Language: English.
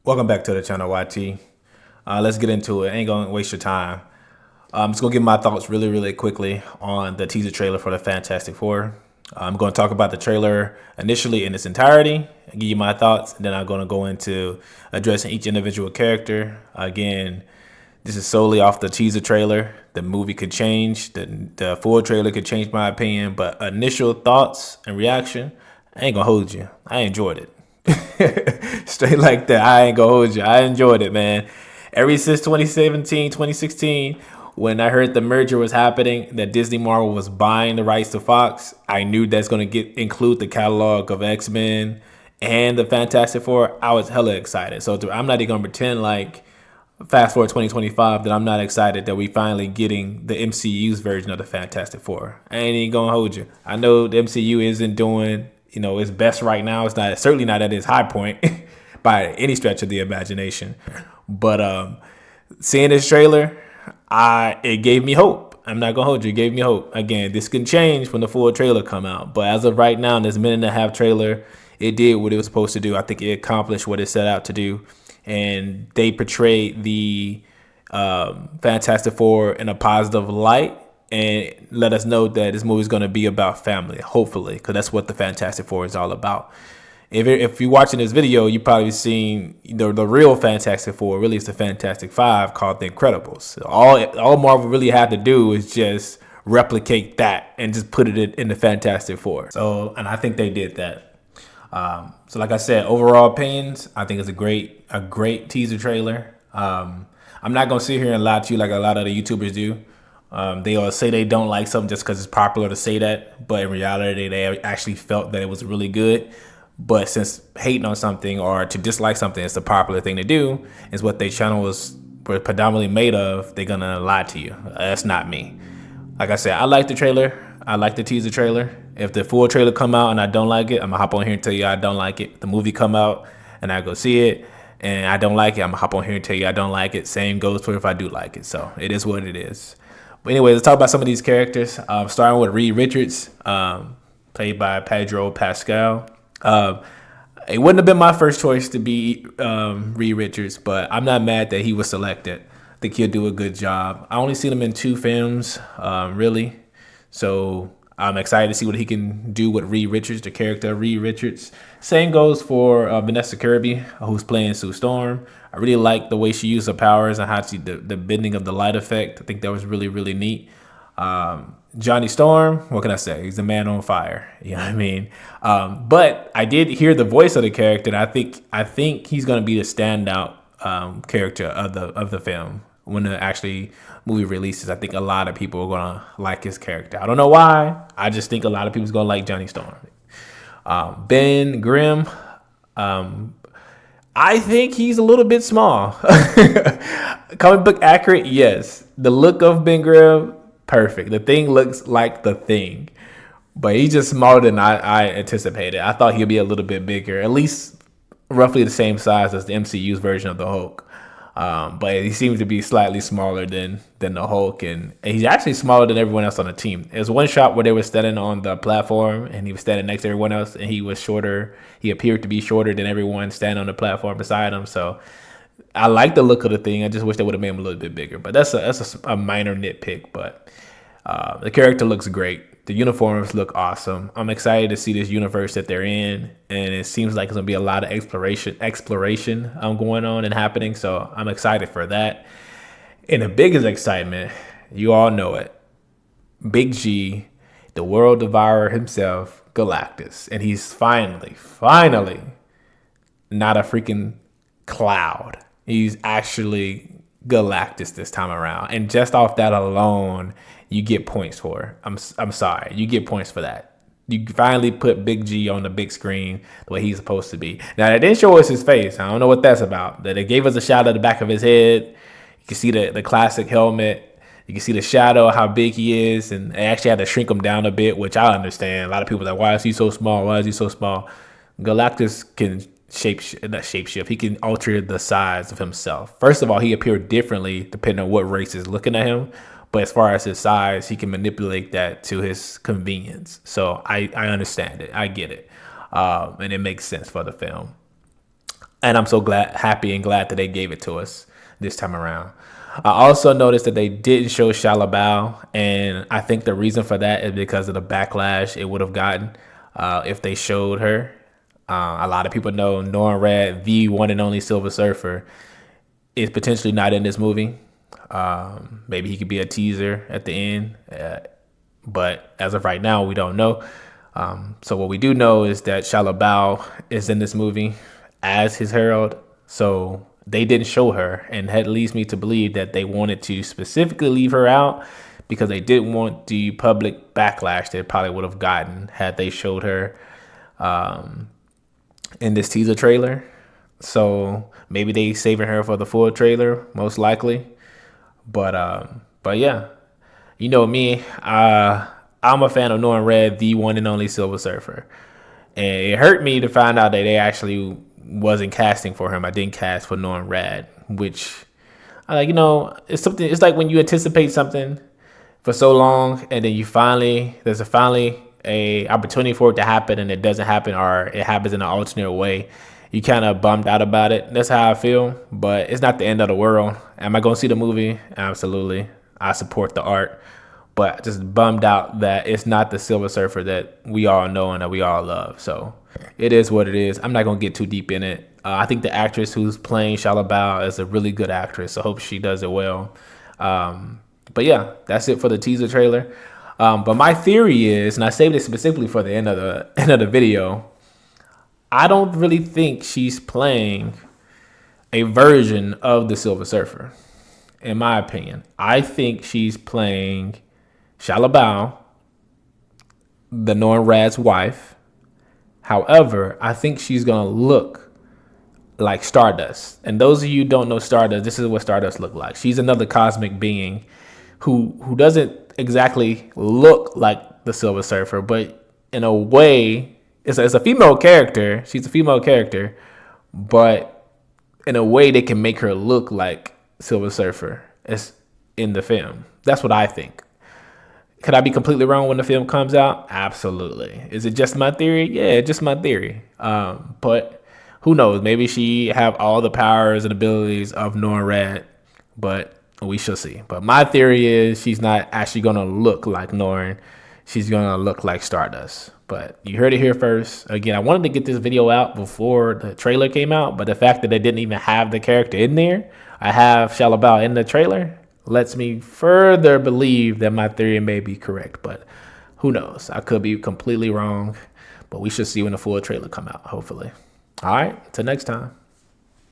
Welcome back to the channel, YT. Let's get into it. I ain't gonna waste your time. I'm just gonna give my thoughts really quickly on the teaser trailer for the Fantastic Four. I'm going to talk about the trailer initially in its entirety and give you my thoughts. And then I'm going to go into addressing each individual character. Again, this is solely off the teaser trailer. The movie could change. The full trailer could change my opinion. But initial thoughts and reaction, I ain't gonna hold you. I enjoyed it. Straight like that. I ain't gonna hold you. I enjoyed it, man. Ever since 2017, 2016, when I heard the merger was happening, that Disney Marvel was buying the rights to Fox, I knew that's gonna include the catalog of X-Men and the Fantastic Four. I was hella excited. So I'm not even gonna pretend like fast forward 2025 that I'm not excited that we finally getting the MCU's version of the Fantastic Four. I ain't even gonna hold you. I know the MCU isn't doing, its best right now. It's not, certainly not at its high point by any stretch of the imagination. But seeing this trailer, it gave me hope. I'm not gonna hold you. It gave me hope. Again, this can change when the full trailer come out. But as of right now, in this minute and a half trailer, it did what it was supposed to do. I think it accomplished what it set out to do, and they portrayed the Fantastic Four in a positive light and let us know that this movie is going to be about family, hopefully, because that's what the Fantastic Four is all about. If you're watching this video, you probably seen the real Fantastic Four. Really, it's the Fantastic Five called The Incredibles. All Marvel really had to do is just replicate that and just put it in the Fantastic Four. So, and I think they did that. So like I said, overall opinions, I think it's a great teaser trailer. I'm not gonna sit here and lie to you like a lot of the YouTubers do. They all say they don't like something just because it's popular to say that, but in reality, they actually felt that it was really good. But since hating on something or to dislike something is the popular thing to do, is what their channel was predominantly made of, they're gonna lie to you. That's not me. Like I said, I like the trailer. I like the teaser trailer. If the full trailer come out and I don't like it, I'm gonna hop on here and tell you I don't like it. If the movie come out and I go see it and I don't like it, I'm gonna hop on here and tell you I don't like it. Same goes for if I do like it. So it is what it is. But anyway, let's talk about some of these characters. Starting with Reed Richards, played by Pedro Pascal. It wouldn't have been my first choice to be Reed Richards, but I'm not mad that he was selected. I think he'll do a good job. I only seen him in 2 films, really. So I'm excited to see what he can do with Reed Richards, the character of Reed Richards. Same goes for Vanessa Kirby, who's playing Sue Storm. I really like the way she used her powers and how the bending of the light effect. I think that was really neat. Johnny Storm, what can I say? He's a man on fire. You know what I mean? But I did hear the voice of the character, and I think he's gonna be the standout character of the film when the actually movie releases. I think a lot of people are gonna like his character. I don't know why. I just think a lot of people's gonna like Johnny Storm. Ben Grimm, I think he's a little bit small. Comic book accurate, yes. The look of Ben Grimm, perfect. The Thing looks like the Thing, but he's just smaller than I anticipated. I thought he'd be a little bit bigger, at least roughly the same size as the MCU's version of the Hulk. But he seems to be slightly smaller than the Hulk, and he's actually smaller than everyone else on the team. There's one shot where they were standing on the platform, and he was standing next to everyone else, and he was shorter. He appeared to be shorter than everyone standing on the platform beside him. So I like the look of the Thing. I just wish they would have made him a little bit bigger. But that's a minor nitpick. But the character looks great. The uniforms look awesome. I'm excited to see this universe that they're in, and it seems like it's gonna be a lot of exploration going on and happening. So I'm excited for that. And the biggest excitement, you all know it, Big G, the world devourer himself, Galactus, and he's finally not a freaking cloud. He's actually Galactus this time around, and just off that alone, you get points for. I'm sorry, you get points for that. You finally put Big G on the big screen the way he's supposed to be. Now they didn't show us his face. I don't know what that's about. That they gave us a shot of the back of his head. You can see the classic helmet. You can see the shadow of how big he is, and they actually had to shrink him down a bit, which I understand. A lot of people are like, why is he so small? Why is he so small? Galactus can not shapeshift. He can alter the size of himself. First of all, he appeared differently depending on what race is looking at him. But as far as his size, he can manipulate that to his convenience. So I understand it. I get it. And it makes sense for the film. And I'm so happy and glad that they gave it to us this time around. I also noticed that they didn't show Shia LaBeouf, and I think the reason for that is because of the backlash it would have gotten if they showed her. A lot of people know Norrin Radd, the one and only Silver Surfer, is potentially not in this movie. Maybe he could be a teaser at the end, but as of right now, we don't know. So what we do know is that Shia LaBeouf is in this movie as his herald. So they didn't show her, and that leads me to believe that they wanted to specifically leave her out because they didn't want the public backlash they probably would have gotten had they showed her in this teaser trailer. So maybe they saving her for the full trailer, most likely. But yeah, you know me, I'm a fan of Norrin Radd, the one and only Silver Surfer, and it hurt me to find out that they actually wasn't casting for him. I didn't cast for Norrin Radd, which, it's something. It's like when you anticipate something for so long, and then there's finally a opportunity for it to happen, and it doesn't happen, or it happens in an alternate way. You kind of bummed out about it. That's how I feel, but it's not the end of the world. Am I going to see the movie? Absolutely. I support the art, but just bummed out that it's not the Silver Surfer that we all know and that we all love. So it is what it is. I'm not going to get too deep in it. I think the actress who's playing Shia LaBeouf is a really good actress. So I hope she does it well. But yeah, that's it for the teaser trailer. But my theory is, and I saved it specifically for the end of the video, I don't really think she's playing a version of the Silver Surfer, in my opinion. I think she's playing Shia LaBeouf, the Norrin Radd's wife. However, I think she's going to look like Stardust. And those of you who don't know Stardust, this is what Stardust looked like. She's another cosmic being who doesn't exactly look like the Silver Surfer, but in a way, it's a female character. She's a female character, but in a way, they can make her look like Silver Surfer as in the film. That's what I think. Could I be completely wrong when the film comes out? Absolutely. Is it just my theory? Yeah, just my theory. But who knows? Maybe she have all the powers and abilities of Norrin Radd, but we shall see. But my theory is she's not actually going to look like Norrin. She's going to look like Stardust. But you heard it here first. Again, I wanted to get this video out before the trailer came out, but the fact that they didn't even have the character in there, I have Shia LaBeouf in the trailer, lets me further believe that my theory may be correct. But who knows? I could be completely wrong, but we should see when the full trailer come out, hopefully. All right, till next time.